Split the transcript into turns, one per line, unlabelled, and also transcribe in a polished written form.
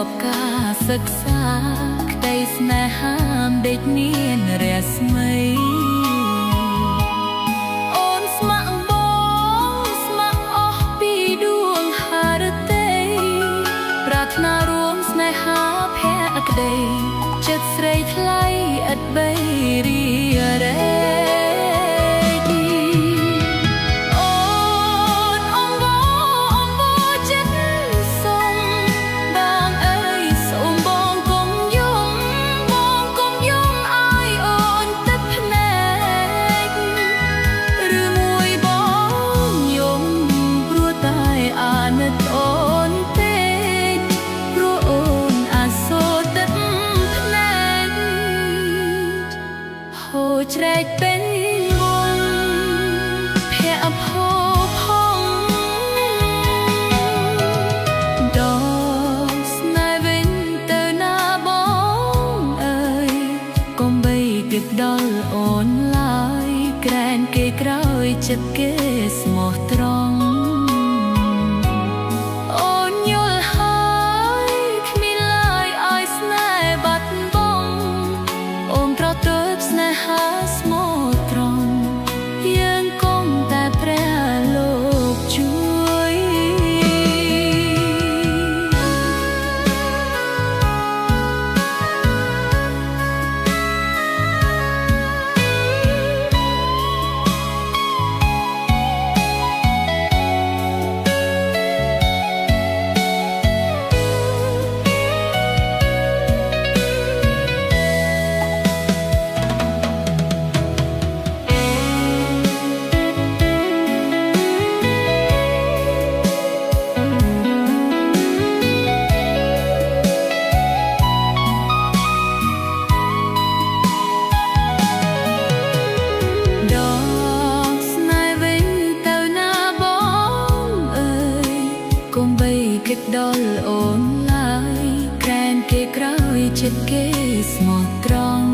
បការសិក្សាក្តីស្នេហាដេកមានរស្មីអូនស្ម័គ្របងស្ម័គ្រអស់ពីដួងហារតីប្រាថ្នារួមស្នេហាភក្តីចិត្តស្រីថ្លៃឥតបីរីរ៉េច្រែកពេញវងភ័ក្រភោផងដកស្នេហ៍វិញទៅណាបងអើយកុំបីគិតដល់អូនឡើយក្រែនគេក្រោយចិត្តគេស្មោះត្រង់អូនយល់ហើយគ្មានឡើយឲ្យស្នេហ៍បាត់បង់អូនប្រទើបស្នេហាស្មោះត្រង់យើងគង់តែព្រះលោកជួយគិតដល់អូនឡើយក្រែនគេក្រោយចិត្តគេស្មោះត្រង់